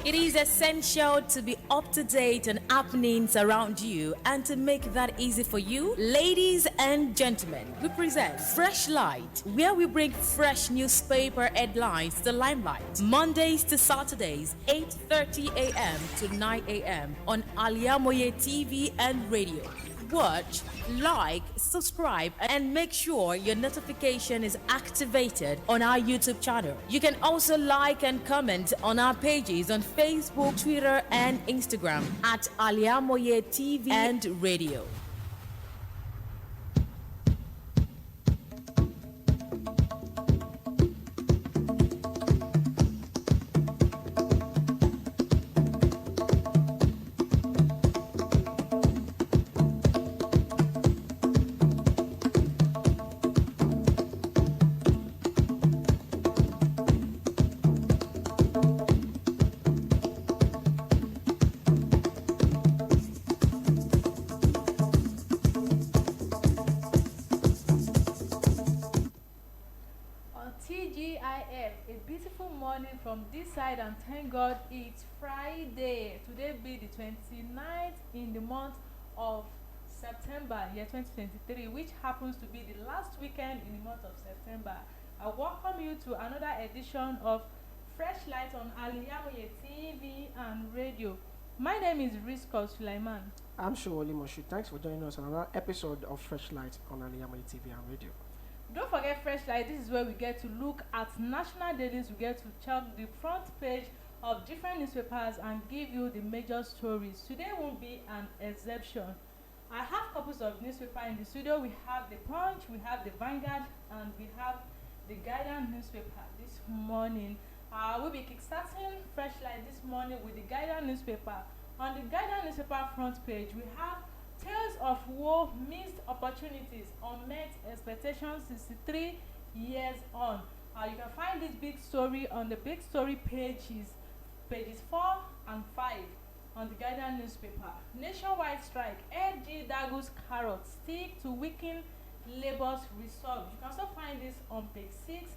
It is essential to be up to date on happenings around you, and to make that easy for you, ladies and gentlemen, we present Freshlight, where we bring fresh newspaper headlines to the limelight. Mondays to Saturdays, 8:30 a.m. to 9 a.m. on Al-IyamoyeTv and radio. Watch, like, subscribe, and make sure your notification is activated on our YouTube channel. You can also like and comment on our pages on Facebook, Twitter, and Instagram at Al-IyamoyeTV and radio. TGIF, a beautiful morning from this side, and thank God it's Friday. Today be the 29th in the month of September, year 2023, which happens to be the last weekend in the month of September. I welcome you to another edition of Freshlight on Al-IyamoyeTv and radio. My name is RISQAT SULAIMON. I'm MOSHOOD. Thanks for joining us on another episode of Freshlight on Al-IyamoyeTv and radio. Don't forget Freshlight. This is where we get to look at national dailies. We get to check the front page of different newspapers and give you the major stories. Today won't be an exception. I have copies of newspaper in the studio. We have the Punch, we have the Vanguard, and we have the Guardian newspaper this morning. We'll be kickstarting Freshlight this morning with the Guardian newspaper. On the Guardian newspaper front page, we have Tales of Woe, Missed Opportunities, Unmet Expectations 63 years on. You can find this big story on the big story pages 4 and 5 on the Guardian newspaper. Nationwide strike, LG Dago's carrot stick to weaken labor's resolve. You can also find this on page 6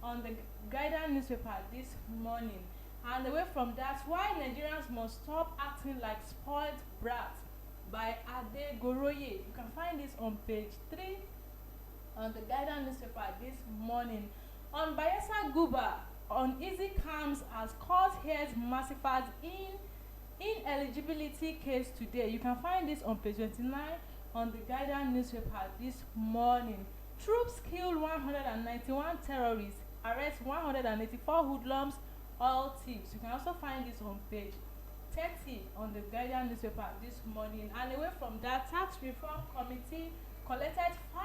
on the Guardian newspaper this morning. And away from that, why Nigerians must stop acting like spoiled brats by Ade Goroye. You can find this on page 3 on the Guardian newspaper this morning. On Bayelsa Guba, uneasy calms as court hears Massifa's ineligibility case today. You can find this on page 29 on the Guardian newspaper this morning. Troops kill 191 terrorists, arrest 184 hoodlums, all thieves. You can also find this on page 30 on the Guardian newspaper this morning. And away from that, tax reform committee collected 5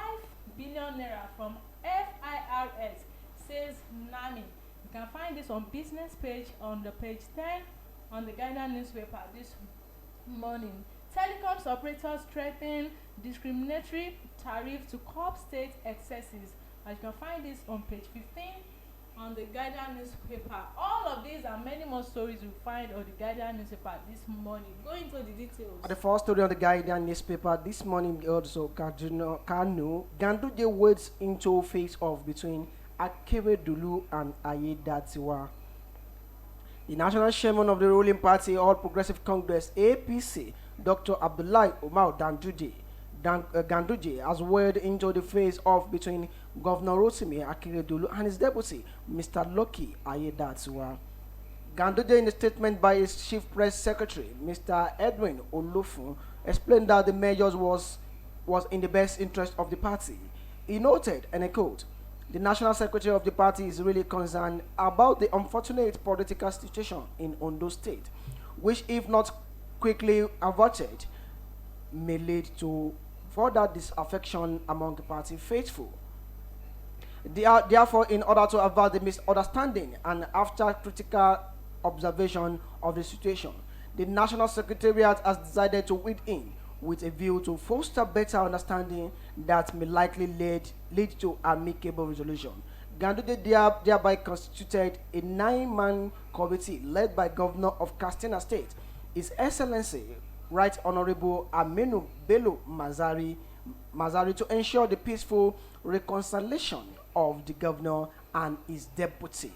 billion naira from FIRS, says NAMI. You can find this on business page on the page 10 on the Guardian newspaper this morning. Telecoms operators threaten discriminatory tariff to curb state excesses. And you can find this on page 15 on the Guardian newspaper. All of these and many more stories you find on the Guardian newspaper this morning. Go into the details. The first story on the Guardian newspaper this morning also Kanu Ganduje wades into face-off between Akeredolu and Ayedatiwa. The national chairman of the ruling party, All Progressive Congress (APC), Dr. Abdullahi Umar Ganduje has waded into the face-off between Governor Rotimi Akeredolu and his deputy, Mr. Lucky Ayedatiwa. Ganduje, in a statement by his chief press secretary, Mr. Edwin Olufun, explained that the measures was in the best interest of the party. He noted, and I quote, "The national secretary of the party is really concerned about the unfortunate political situation in Ondo State, which, if not quickly averted, may lead to further disaffection among the party faithful. Therefore, in order to avert the misunderstanding and after critical observation of the situation, the National Secretariat has decided to weed in with a view to foster better understanding that may likely lead to amicable resolution." Ganduje thereby constituted a 9-man committee led by Governor of Katsina State, His Excellency Right Honorable Aminu Bello Mazari to ensure the peaceful reconciliation of the governor and his deputy.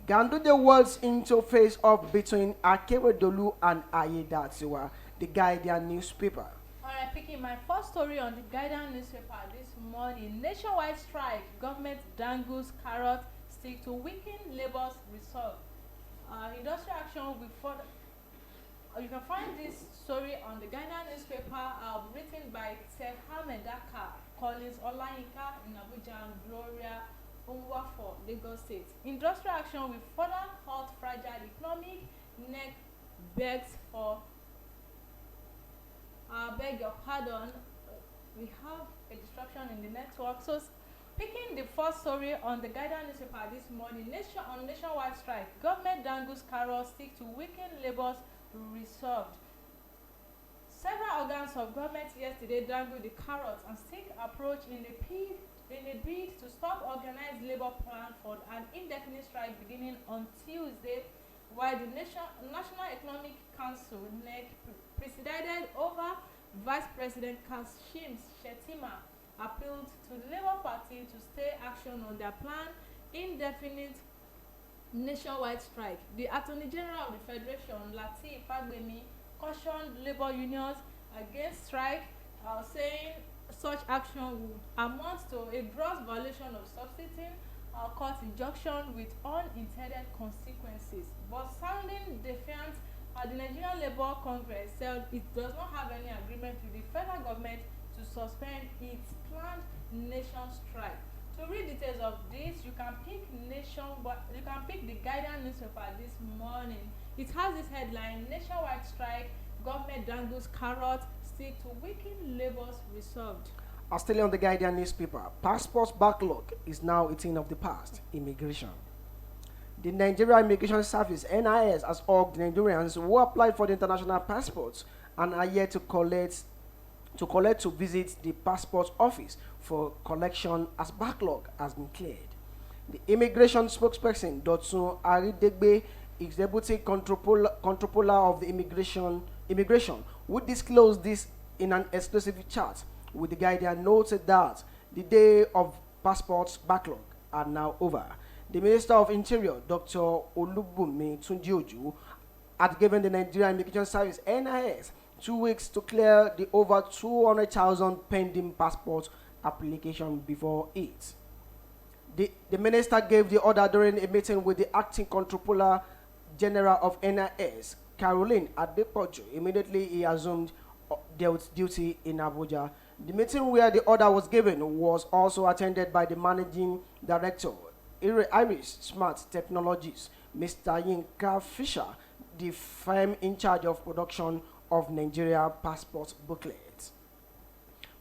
Ganduje words interface of between Akeredolu and Ayedatiwa, the Guardian newspaper. Alright, picking my first story on the Guardian newspaper this morning. Nationwide strike, government dangles carrot stick to weaken labor's resolve. Industrial action will further. You can find this story on the Guardian newspaper, written by Seth Hamedaka, Collins Olayinka in Abuja, and Gloria Onwa for Lagos State. Industrial action will further halt fragile economic neck begs for. Beg your pardon. We have a disruption in the network. So, picking the first story on the Guardian newspaper this morning, nationwide strike, government dangles carrot stick to weaken labor's resolved. Several organs of government yesterday dangled the carrot and stick approach in a bid to stop organized labor plan for an indefinite strike beginning on Tuesday, while the National Economic Council (NEC) presided over Vice President Kashim Shettima appealed to the Labour Party to stay action on their planned indefinite nationwide strike. The Attorney General of the Federation, Lateef Fagbemi, cautioned labour unions against strike, saying such action would amount to a gross violation of substituting court injunction with unintended consequences. But sounding defiant, the Nigerian Labour Congress said it does not have any agreement with the federal government to suspend its planned nation strike. To read details of this, you can pick the Guardian newspaper this morning. It has this headline: Nationwide strike, government dangles carrot stick to weaken labor's resolved. Still on the Guardian newspaper, passport backlog is now a thing of the past. Immigration. The Nigeria Immigration Service (NIS) has urged Nigerians who applied for the international passports and are yet to visit the passport office for collection, as backlog has been cleared. The immigration spokesperson Dotun Aridegbe is deputy controller of the immigration, who disclosed this in an exclusive chat with the Guardian, noted that the day of passports backlog are now over. The Minister of Interior, Dr. Olubunmi Tunjioju, had given the Nigerian Immigration Service (NIS) 2 weeks to clear the over 200,000 pending passport application before it. The minister gave the order during a meeting with the acting Controller General of NIS, Caroline Adepoju. Immediately he assumed duty in Abuja. The meeting where the order was given was also attended by the Managing Director, Iris Smart Technologies, Mr. Yinka Fisher, the firm in charge of production of Nigeria passport booklets.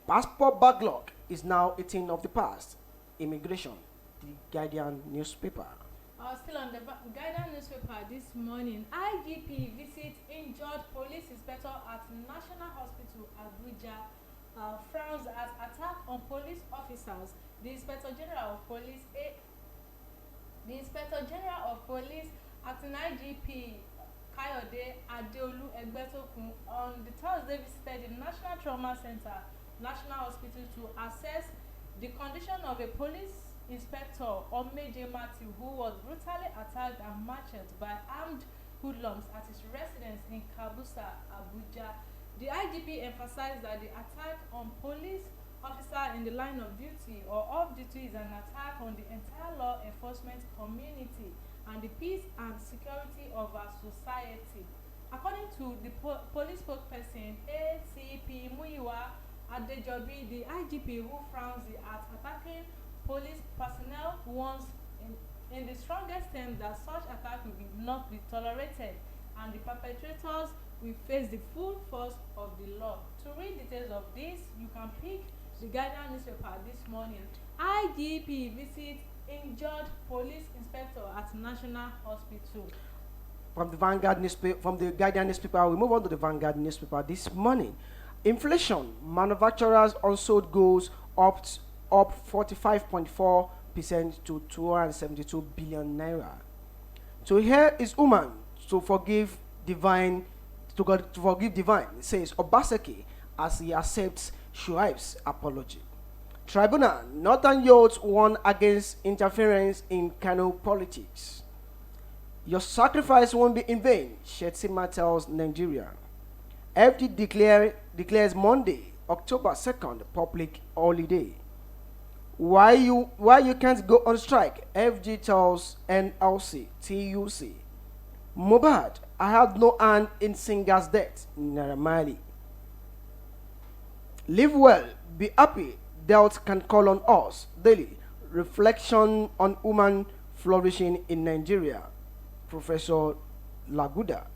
Passport backlog is now a thing of the past. Immigration, the Guardian newspaper. Still on the Guardian newspaper this morning, IGP visits injured police inspector at National Hospital Abuja, frowns at attack on police officers. The Inspector General of Police, acting IGP Kayode Adeolu Egbetokun, on the Thursday visited the National Trauma Center, National Hospital, to assess the condition of a police inspector, Omeje Matthew, who was brutally attacked and macheted by armed hoodlums at his residence in Kabusa, Abuja. The IGP emphasized that the attack on police officer in the line of duty or off duty is an attack on the entire law enforcement community and the peace and security of our society. According to the police spokesperson ACP Muyiwa Adejobi, the IGP, who frowns at attacking police personnel, warns in the strongest terms that such attack will not be tolerated and the perpetrators will face the full force of the law. To read details of this, you can pick the Guardian newspaper this morning. IGP visits injured police inspector at National Hospital. From the Guardian newspaper, we move on to the Vanguard newspaper this morning. Inflation, manufacturers unsold goods up 45.4% to 272 billion naira. To hear is human, to forgive divine, says Obaseki as he accepts Shuaib's apology. Tribunal, Northern youths warn against interference in Kano politics. Your sacrifice won't be in vain, Shettima tells Nigeria. Declares Monday, October 2nd, public holiday. Why you can't go on strike? FG tells NLC TUC. Mohbad, I had no hand in singer's death. Naira Marley. Live well, be happy. Doubt can call on us daily. Reflection on woman flourishing in Nigeria. Professor Laguda.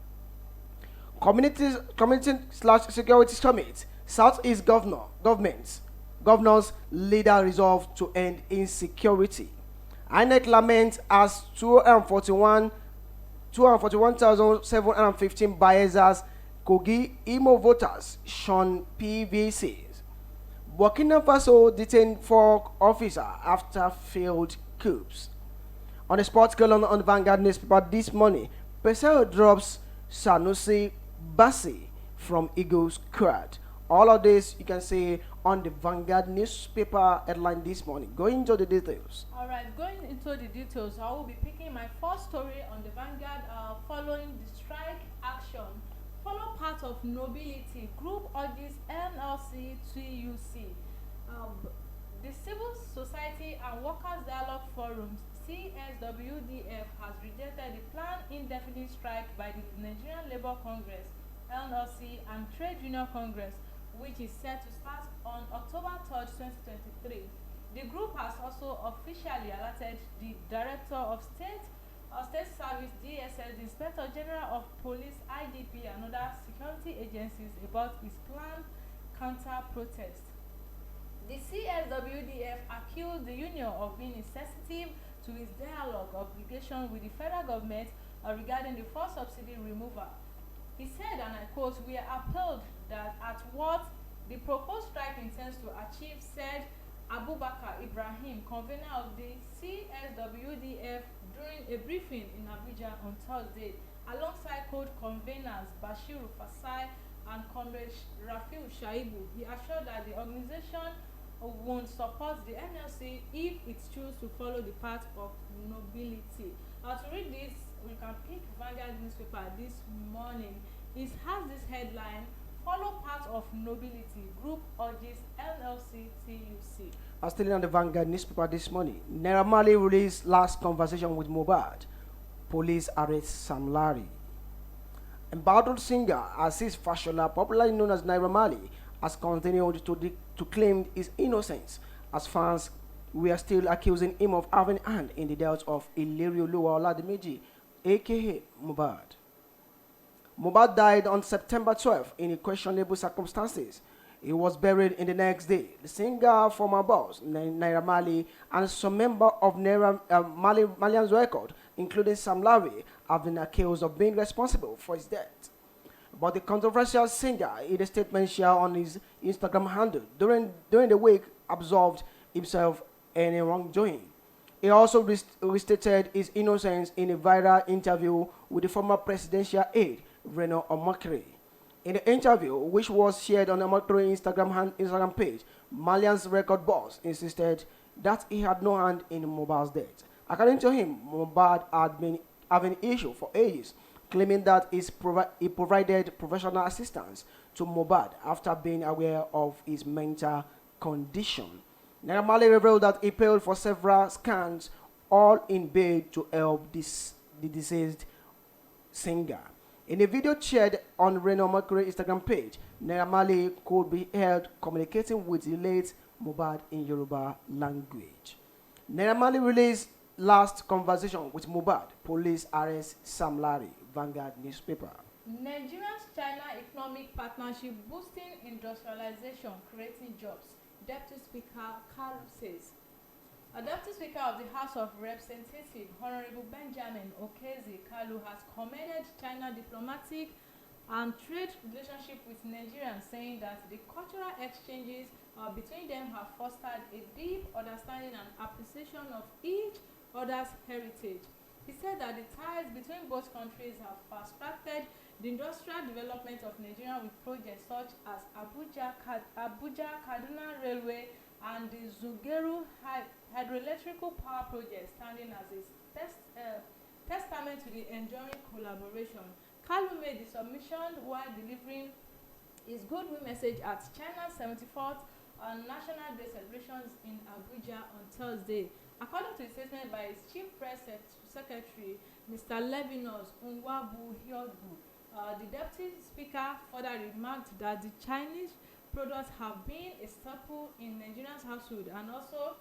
Community/security summit. Southeast governors leader resolve to end insecurity. INEC laments as 241,715 Bayelsa's Kogi Imo voters shun PVCs. Burkina Faso detained 4 officers after failed coups. On the sports column on the Vanguard newspaper this morning, Pesero drops Sanusi Bassi from Eagles squad. All of this you can see on the Vanguard newspaper headline this morning. Going into the details. All right, going into the details, I will be picking my first story on the Vanguard following the strike action. Follow part of nobility. Group urges NLC TUC. The Civil Society and Workers Dialogue Forum CSWDF has rejected the planned indefinite strike by the Nigerian Labour Congress NLC and Trade Union Congress, which is set to start on October 3rd, 2023. The group has also officially alerted the Director of State Service DSS, the Inspector General of Police IGP, and other security agencies about its planned counter-protest. The CSWDF accused the union of being insensitive to its dialogue obligation with the federal government regarding the fuel subsidy removal. He said, and I quote, "We are appalled that at what the proposed strike intends to achieve," said Abubakar Ibrahim, convener of the CSWDF, during a briefing in Abuja on Thursday, alongside co-conveners Bashiru Fasai and Comrade Rafiu Shaibu. He assured that the organization won't support the NLC if it chooses to follow the path of nobility. Now, to read this, we can pick Vanguard newspaper this morning. It has this headline: "Follow path of nobility. Group urges NLC TUC." Still on the Vanguard newspaper this morning, Naira Marley released last conversation with Mohbad. Police arrest Sam Larry. Embattled singer Aziz Fashola, popularly known as Naira Marley, has continued to claim his innocence, as fans were still accusing him of having a hand in the death of Ilerioluwa Oladimeji, aka Mohbad. Mohbad died on September 12 in questionable circumstances. He was buried in the next day. The singer, former boss Naira Marley, and some member of Marlian's record, including Sam Larry, have been accused of being responsible for his death. But the controversial singer, in a statement shared on his Instagram handle during the week, absolved himself any wrongdoing. He also restated his innocence in a viral interview with the former presidential aide, Reno Omokri. In the interview, which was shared on the Omokri Instagram page, Marlian's record boss insisted that he had no hand in Mohbad's death. According to him, Mohbad had been having issue for ages, claiming that he provided professional assistance to Mohbad after being aware of his mental condition. Naira Marley revealed that he paid for several scans, all in bid to help the deceased singer. In a video shared on Reno Mercury Instagram page, Naira Marley could be heard communicating with the late Mohbad in Yoruba language. Naira Marley released last conversation with Mohbad. Police arrest Sam Larry. Vanguard newspaper. Nigeria's China economic partnership boosting industrialization, creating jobs, Deputy Speaker Kalu says. A Deputy Speaker of the House of Representatives, Honorable Benjamin Okezi Kalu, has commended China diplomatic and trade relationship with Nigeria, saying that the cultural exchanges between them have fostered a deep understanding and appreciation of each other's heritage. He said that the ties between both countries have fast-tracked the industrial development of Nigeria with projects such as Abuja-Kaduna Railway and the Zugeru hydroelectrical power project, standing as a testament testament to the enduring collaboration. Kalu made the submission while delivering his goodwill message at China's 74th National Day celebrations in Abuja on Thursday. According to a statement by his chief press secretary, Mr. Levinos Unwabu Hyodbu, the deputy speaker further remarked that the Chinese products have been a staple in Nigeria's household and also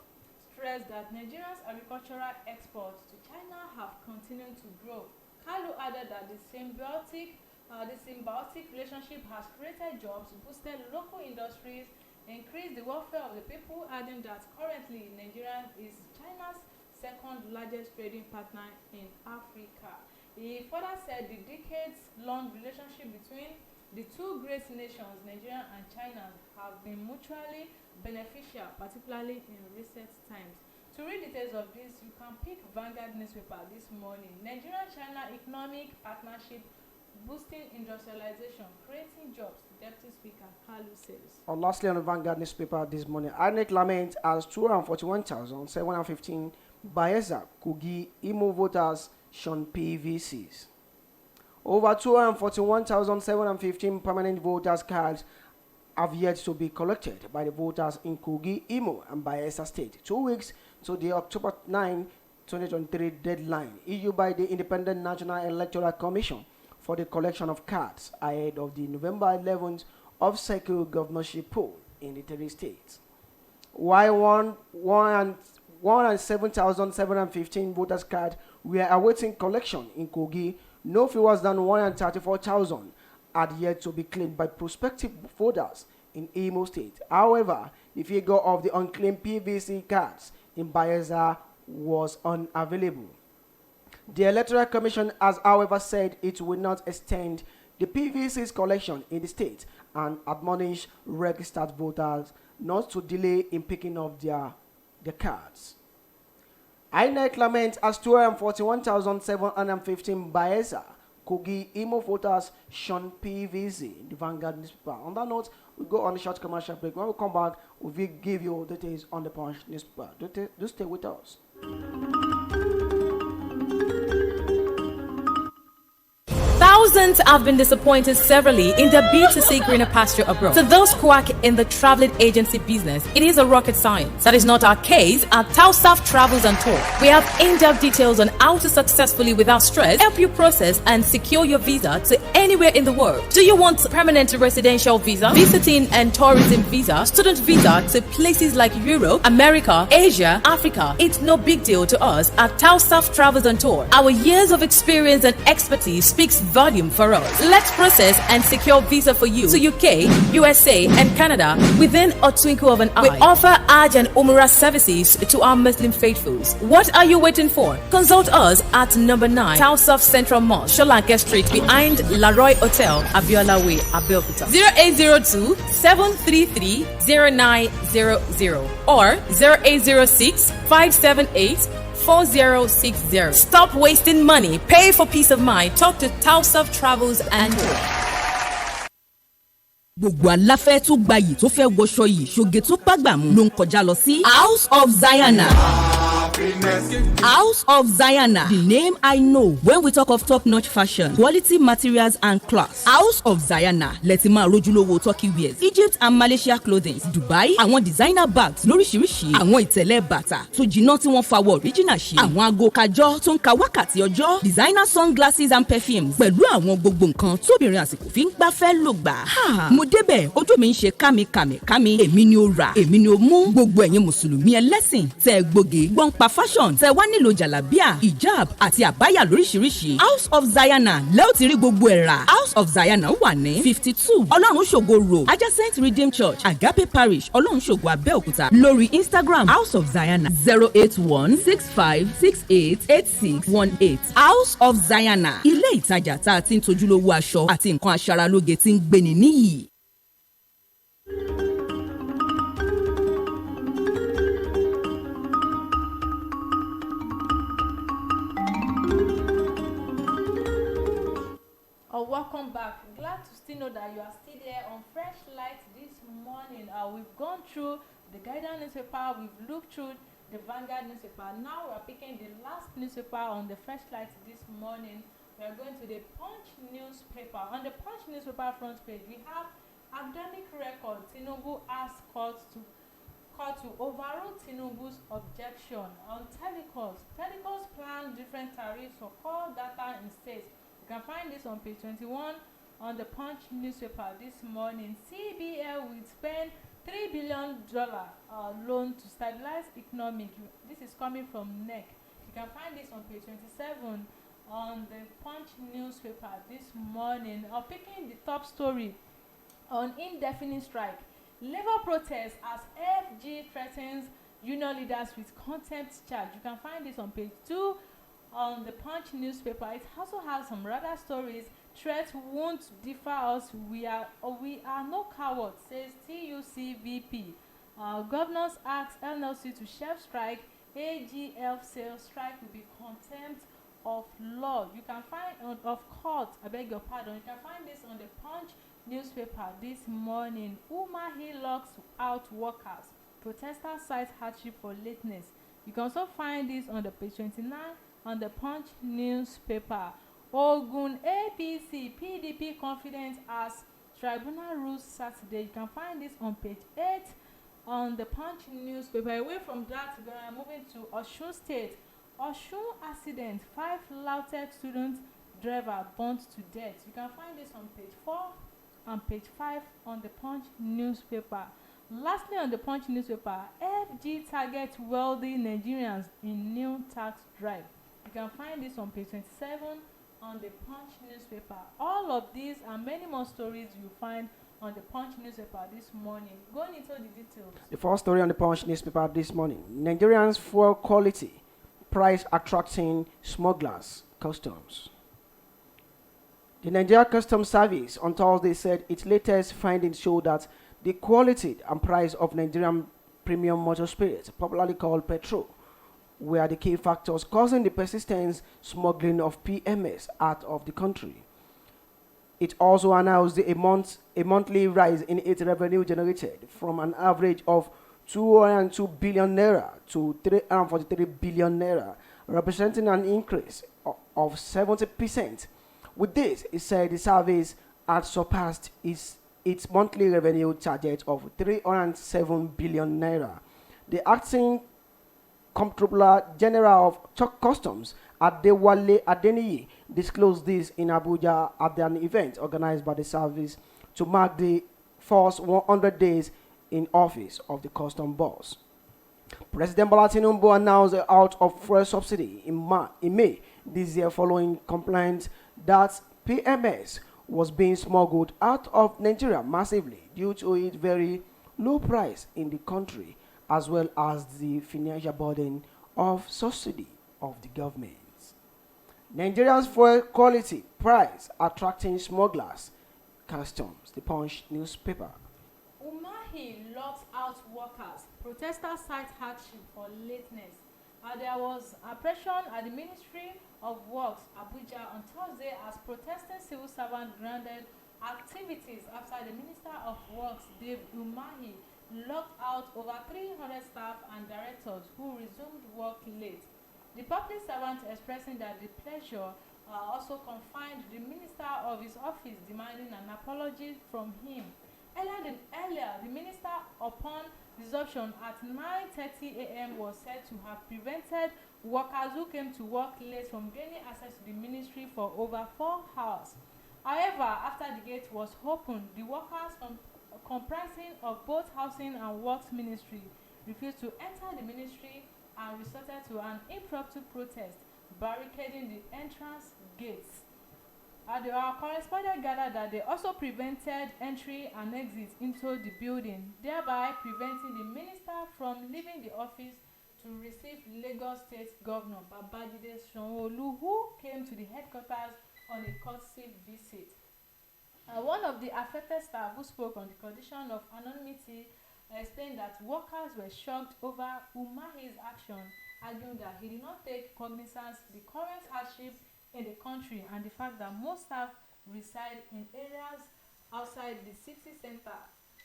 stressed that Nigeria's agricultural exports to China have continued to grow. Kalu added that the symbiotic relationship has created jobs, boosted local industries, increased the welfare of the people, adding that currently Nigeria is China's second largest trading partner in Africa. He further said the decades-long relationship between the two great nations, Nigeria and China, have been mutually beneficial, particularly in recent times. To read details of this, you can pick Vanguard newspaper this morning. Nigeria-China economic partnership boosting industrialization, creating jobs, Deputy Speaker Kalu says. Lastly, on the Vanguard newspaper this morning, INEC laments as 241,715 Bayelsa, Kogi, Imo voters shun PVCs. Over 241,715 permanent voters' cards have yet to be collected by the voters in Kogi, Imo, and Bayelsa State, 2 weeks to the October 9, 2023 deadline issued by the Independent National Electoral Commission for the collection of cards ahead of the November 11th off-cycle governorship poll in the 3 states. While 107,715 voters' cards were awaiting collection in Kogi, no fewer than 134,000 had yet to be claimed by prospective voters in Imo State. However, the figure of the unclaimed PVC cards in Bayelsa was unavailable. The Electoral Commission has, however, said it will not extend the PVC's collection in the state and admonish registered voters not to delay in picking up their cards. INEC laments as 241,715 Bayelsa, Kogi, Imo voters shun PVC. The Vanguard newspaper. On that note, we go on a short commercial break. When we come back, we'll give you details on the Punch newspaper. Do stay with us. Thousands have been disappointed severally in their bid to seek greener pasture abroad. To those quack in the traveling agency business, it is a rocket science. That is not our case at Tausaf Travels and Tour. We have in-depth details on how to successfully, without stress, help you process and secure your visa to anywhere in the world. Do you want permanent residential visa, visiting and tourism visa, student visa to places like Europe, America, Asia, Africa? It's no big deal to us at Tausaf Travels and Tour. Our years of experience and expertise speaks volume for us. Let's process and secure visa for you to UK, USA, and Canada within a twinkle of an eye. We offer Hajj and Umrah services to our Muslim faithfuls. What are you waiting for? Consult us at number 9 Tausaf Central Mall, Sholanke Street, behind Laroy Hotel, Abiola Way, Abeokuta. 0802 733 0900 or 0806 578 4060. Stop wasting money. Pay for peace of mind. Talk to Tausaf Travels and Tour. Gbogbo aláfẹ́ tó gbayì tó fẹ́ wọṣọ yìí ṣoge tó bágbàmú ló ń kọjá lọ sí House of Zayana. House of Zayana, the name I know when we talk of top-notch fashion, quality materials and class. House of Zayana, lẹ́tí máa rójúlówó Turkey wears, Egypt and Malaysia clothing, Dubai, àwọn designer bags lóríṣiríṣi, àwọn ìtẹ̀lẹ̀ bàtà tó jiná tí wọ́n fawọ́ original ṣe, àwọn aago kájọ́ tó ń ka wákàtí ọjọ́, designer sunglasses and perfumes, pẹ̀lú àwọn gbogbo nǹkan tóbìnrin àsìkò fi ń gbafẹ́ lò gbà. Mo débẹ̀, ojú mi ń ṣe kámi, èmi ni ó rà, èmi ni ó mú. Gbogbo ẹ̀yin mùsùlùmí ẹlẹ́sìn tẹ́ gbòógì gbọ́n pa fashion tẹ́ wá nílò jàlábíà, hijab àti àbáyà lóríṣiríṣi. House of Zayana lẹ́ò ti rí gbogbo ẹ̀ rà. House of Zayana wà ní 52 Ọlọ́run ṣògo road adjacent Redeemed Church, Agape Parish, Ọlọ́run ṣògo Abẹ́òkúta. Lórí Instagram House of Zayana 08165688618. House of Zayana, ilé ìtajà tá a ti ń tojúlówó aṣọ àti nǹkan aṣaralóge tí ń gbéni níyì. Welcome back. Glad to still know that you are still there on Freshlight this morning. We've gone through the guidance newspaper, we've looked through the Vanguard newspaper. Now we are picking the last newspaper on the Freshlight this morning. We are going to the Punch newspaper. On the Punch newspaper front page, we have academic record. Tinubu asks court to overrule Tinubu's objection on telecoms. Telecoms plan different tariffs for call data in states. You can find this on page 21 on the Punch newspaper this morning. CBL will spend $3 billion loan to stabilize economic. This is coming from NEC. You can find this on page 27 on the Punch newspaper this morning. Picking the top story on indefinite strike. Labor protest as FG threatens union leaders with contempt charge. You can find this on page 2 on the Punch newspaper. It also has some rather stories. Threat won't defer us. We are no cowards, says TUC VP. Governors ask NLC to shelve strike. AGF sales strike will be contempt of law. You can find of court. I beg your pardon. You can find this on the Punch newspaper this morning. Umahi locks out workers. Protesters cite hardship for lateness. You can also find this on the page 29 on the Punch newspaper. Ogun APC PDP confident as tribunal rules Saturday. You can find this on page 8 on the Punch newspaper. Away from that, we are moving to Osun State. Osun accident, 5 lautech student driver burnt to death. You can find this on page 4 and page 5 on the Punch newspaper. Lastly, on the Punch newspaper, FG targets wealthy Nigerians in new tax drive. You can find this on page 27 on the Punch newspaper. All of these and many more stories you find on the Punch newspaper this morning. Going into the details. The first story on the Punch newspaper this morning. Nigerians fuel quality, price attracting smugglers, customs. The Nigeria Customs Service on Thursday said its latest findings show that the quality and price of Nigerian premium motor spirits, popularly called petrol, were the key factors causing the persistent smuggling of PMS out of the country. It also announced a monthly rise in its revenue generated from an average of 202 billion naira to 343 billion naira, representing an increase of 70%. With this, it said the service had surpassed its monthly revenue target of 307 billion naira. The acting Comptroller General of Customs Adewale Adeniyi disclosed this in Abuja at an event organized by the service to mark the first 100 days in office of the custom boss. President Bola Tinubu announced a out of fuel subsidy in May this year following complaints that PMS was being smuggled out of Nigeria massively due to its very low price in the country, as well as the financial burden of subsidy of the government. Nigeria's fuel quality, price attracting smugglers, customs. The Punch newspaper. Umahi locks out workers. Protesters cite hardship for lateness. There was oppression at the Ministry of Works, Abuja, on Thursday as protesting civil servants grounded activities after the Minister of Works, Dave Umahi, locked out over 300 staff and directors who resumed work late. The public servant expressing that the pleasure also confined the minister of his office, demanding an apology from him. Earlier, the minister, upon resumption at 9:30 a.m., was said to have prevented workers who came to work late from gaining access to the ministry for over 4 hours. However, after the gate was opened, the workers comprising of both housing and works ministry refused to enter the ministry and resorted to an impromptu protest, barricading the entrance gates. Our correspondent gathered that they also prevented entry and exit into the building, thereby preventing the minister from leaving the office to receive Lagos State Governor Babajide Sanwo-Olu, who came to the headquarters on a courtesy visit. One of the affected staff who spoke on the condition of anonymity explained that workers were shocked over Umahi's action, arguing that he did not take cognizance of the current hardship in the country and the fact that most staff reside in areas outside the city center.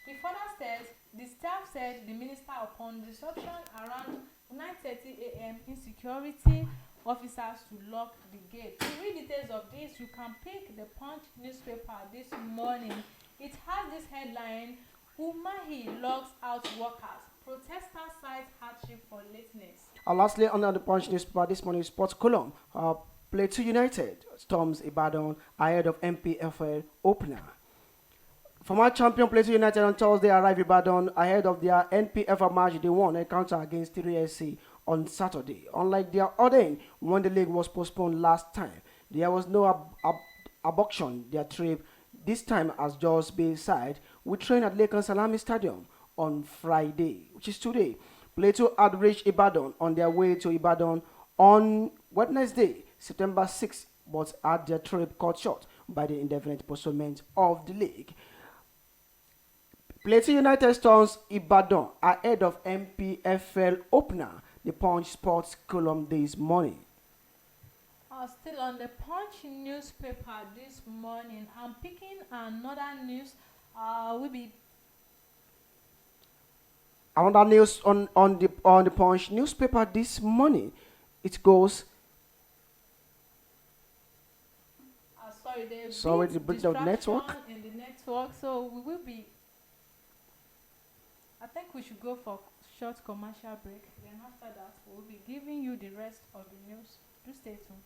He further said the staff said the minister, upon disruption around 9:30 a.m. insecurity officers to lock the gate. To read details of this, you can pick the Punch newspaper this morning. It has this headline: Umahi locks out workers. Protesters cite hardship for lateness. Lastly, under the Punch newspaper this morning, sports column. Plateau United storms Ibadan ahead of MPFL opener. Former champion Plateau United on Thursday arrived Ibadan ahead of their NPFL match they won encounter against 3SC on Saturday. Unlike their other when the league was postponed last time, there was no abduction. Their trip this time has just been side will train at Lake Salami Stadium on Friday, which is today. Plateau had reached Ibadan on their way to Ibadan on Wednesday, September 6th, but had their trip cut short by the indefinite postponement of the league. Plateau United storms Ibadan ahead of MPFL opener. The Punch Sports column this morning. Still on the Punch newspaper this morning, I'm picking another news. Another news on the Punch newspaper this morning. It goes. Sorry, the bridge of network. In the network, so we will be. I think we should go for short commercial break. Then after that, we'll be giving you the rest of the news. Do stay tuned.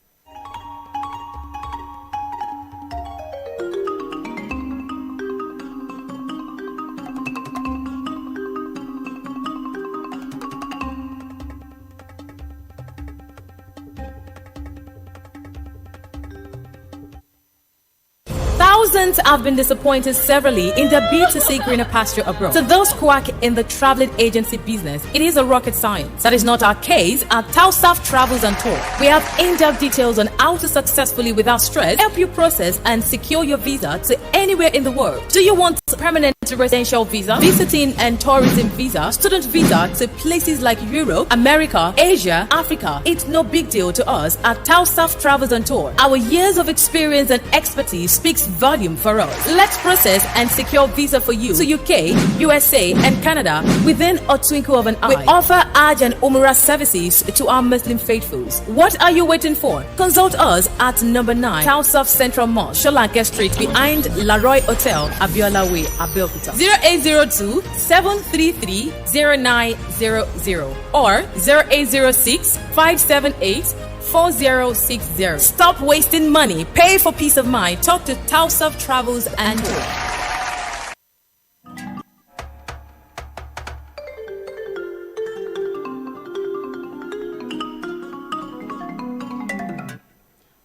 1,000s have been disappointed severally in their bid to seek greener pasture abroad. To those quack in the traveling agency business, it is a rocket science. That is not our case at Tausaf Travels and Tour. We have in-depth details on how to successfully, without stress, help you process and secure your visa to anywhere in the world. Do you want permanent residential visa, visiting and tourism visa, student visa to places like Europe, America, Asia, Africa? It's no big deal to us at Tausaf Travels and Tour. Our years of experience and expertise speaks volume for us. Let's process and secure visa for you to UK, USA, and Canada within a twinkle of an eye. We offer Hajj and Umrah services to our Muslim faithfuls. What are you waiting for? Consult us at number 9 Tausaf Central Mosque, Sholanke Street, behind Laroy Hotel, Abiola Way, Abeokuta. 0802 733 0900 or 0806 578 4060. Stop wasting money. Pay for peace of mind. Talk to Tausaf Travels and Tour.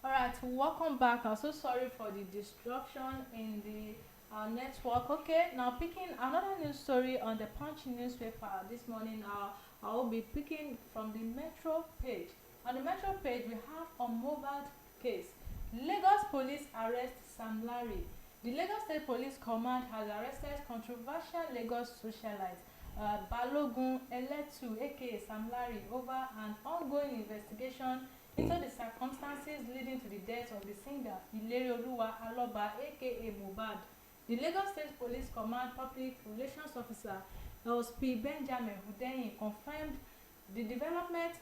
Alright, welcome back. I'm so sorry for the disruption in the network. Okay, now picking another news story on the Punch newspaper this morning. I will be picking from the Metro page. On the Metro page, we have a mobile case. Lagos police arrest Sam Larry. The Lagos State Police Command has arrested controversial Lagos socialite Balogun Eletu, aka Sam Larry, over an ongoing investigation into the circumstances leading to the death of the singer Ilerioluwa Aloba, aka Mohbad. The Lagos State Police Command Public Relations Officer LSP Benjamin Hundeyin confirmed the development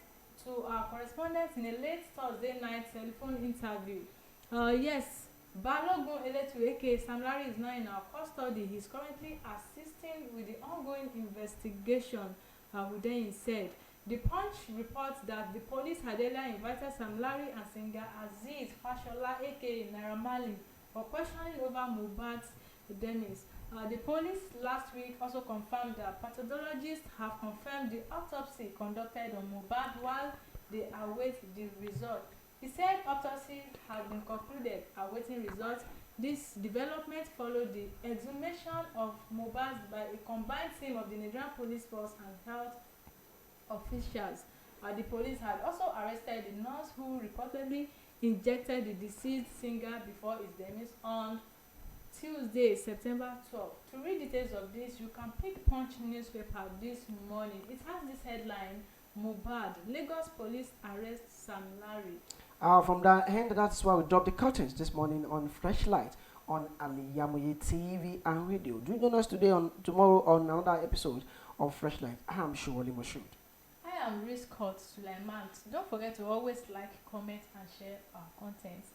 to our correspondent in a late Thursday night telephone interview. Yes, Balogun Eletu, aka Sam Larry, is now in our custody. He is currently assisting with the ongoing investigation, Hundeyin said. The Punch reports that the police had earlier invited Sam Larry and singer Azeez Fashola, aka Naira Marley, for questioning over Mohbad's demise. The police last week also confirmed that pathologists have confirmed the autopsy conducted on Mohbad while they await the result. He said autopsy had been concluded, awaiting results. This development followed the exhumation of Mohbad by a combined team of the Nigerian Police Force and health officials. The police had also arrested the nurse who reportedly injected the deceased singer before his demise on Tuesday, September 12th. To read details of this, you can pick Punch newspaper this morning. It has this headline: Mohbad, Lagos police arrest Sam Larry. From that end, that's why we dropped the curtains this morning on Freshlight on Al-IyamoyeTv and radio. Do join us tomorrow on another episode of Freshlight. I am SOWOLE MOSHOOD. I am RISQAT SULAIMON. Don't forget to always like, comment, and share our content.